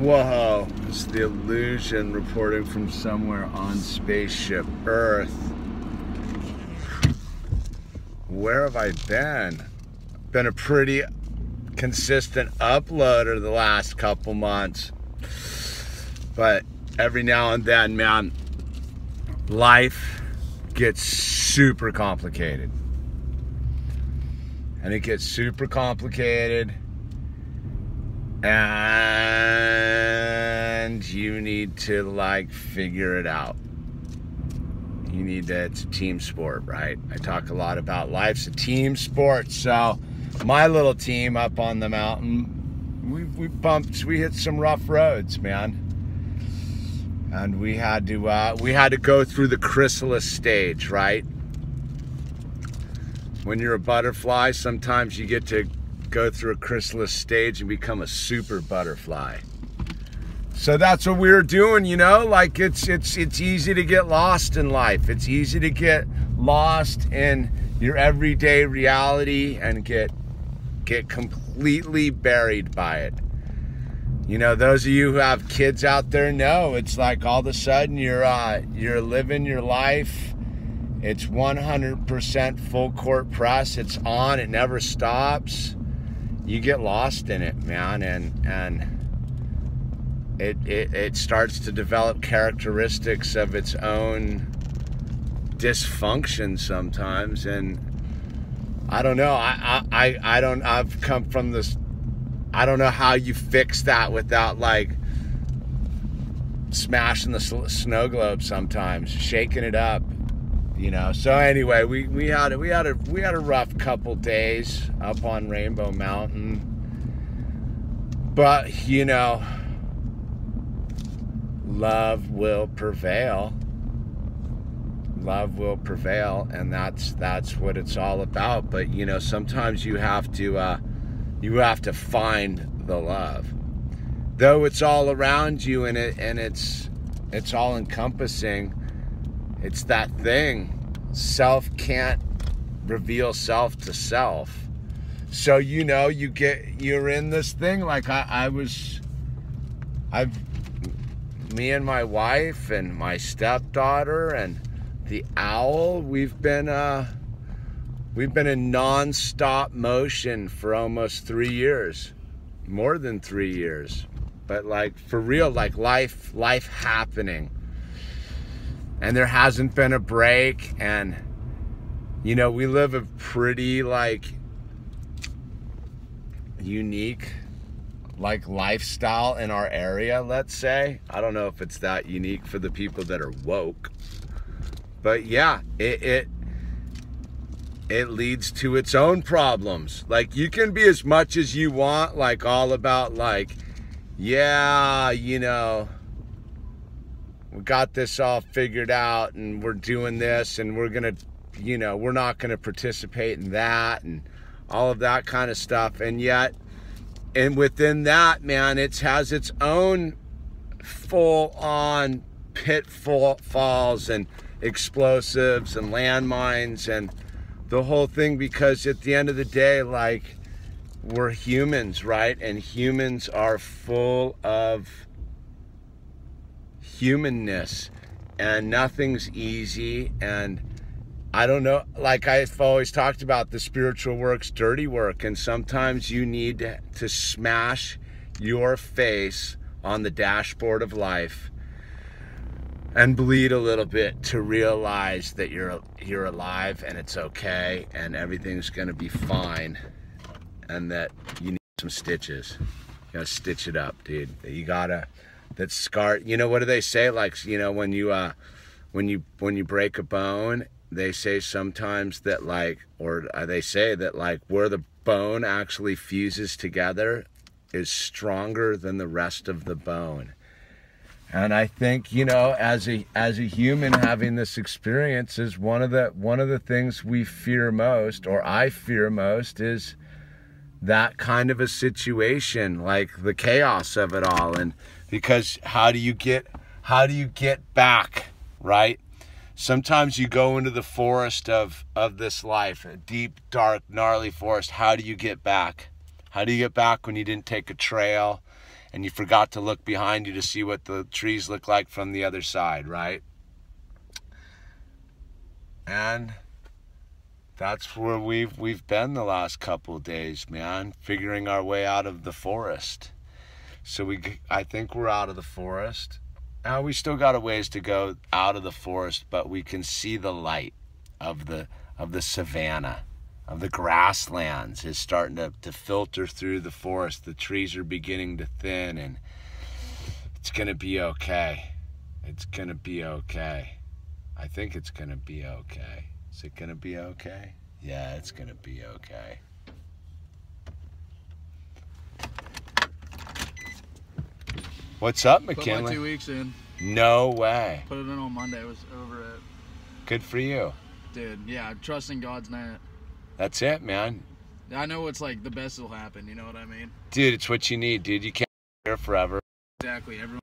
Whoa, it's the illusion reporting from somewhere on spaceship Earth. Where have I been? Been a pretty consistent uploader the last couple months. But every now and then, man, life gets super complicated. And it gets super complicated. And you need to like figure it out. You need to, it's a team sport, right? I talk a lot about life's a team sport. So my little team up on the mountain, we hit some rough roads, man. And we had to go through the chrysalis stage, right? When you're a butterfly, sometimes you get to go through a chrysalis stage and become a super butterfly. So that's what we were doing, you know? Like it's easy to get lost in life. It's easy to get lost in your everyday reality and get completely buried by it. You know, those of you who have kids out there know it's like all of a sudden you're living your life. It's 100% full court press. It's on. It never stops. You get lost in it, man, and it starts to develop characteristics of its own dysfunction sometimes. And I don't know. I've come from this. I don't know how you fix that without like smashing the snow globe sometimes, shaking it up, you know. So anyway, we had a rough couple days up on Rainbow Mountain, but you know, love will prevail. Love will prevail, and that's what it's all about. But you know, sometimes you have to find the love, though it's all around you, and it's all encompassing. It's that thing. Self can't reveal self to self. So you know, you're in this thing. Like me and my wife and my stepdaughter and the owl, we've been in non-stop motion for almost 3 years, more than 3 years, but like for real, like life happening. And there hasn't been a break. And you know, we live a pretty like unique like lifestyle in our area, let's say. I don't know if it's that unique for the people that are woke, but yeah, it leads to its own problems. Like you can be as much as you want, like all about like, yeah, you know, we got this all figured out and we're doing this and we're gonna, you know, we're not gonna participate in that and all of that kind of stuff. And yet, and within that, man, it has its own full-on pitfalls and explosives and landmines and the whole thing, because at the end of the day, like, we're humans, right? And humans are full of humanness, and nothing's easy. And I don't know, like I've always talked about, the spiritual work's dirty work, and sometimes you need to smash your face on the dashboard of life and bleed a little bit to realize that you're alive and it's okay and everything's gonna be fine, and that you need some stitches. You gotta stitch it up, dude. You gotta, that scar, you know, what do they say? Like, you know, when you break a bone, they say sometimes that like, or they say that like where the bone actually fuses together is stronger than the rest of the bone. And I think, you know, as a human having this experience is one of the things we fear most, or I fear most, is that kind of a situation, like the chaos of it all. And because how do you get back, right? Sometimes you go into the forest of this life, a deep, dark, gnarly forest. How do you get back? How do you get back when you didn't take a trail and you forgot to look behind you to see what the trees look like from the other side, right? And that's where we've been the last couple of days, man, figuring our way out of the forest. So I think we're out of the forest. Now we still got a ways to go out of the forest, but we can see the light of the savanna, of the grasslands is starting to filter through the forest. The trees are beginning to thin, and it's gonna be okay. It's gonna be okay. I think it's gonna be okay. Is it gonna be okay? Yeah, it's gonna be okay. What's up, McKinley? Put my 2 weeks in. No way. Put it in on Monday. I was over it. Good for you. Dude, yeah, trusting God's net. That's it, man. I know it's like the best will happen, you know what I mean? Dude, it's what you need, dude. You can't be here forever. Exactly. Everyone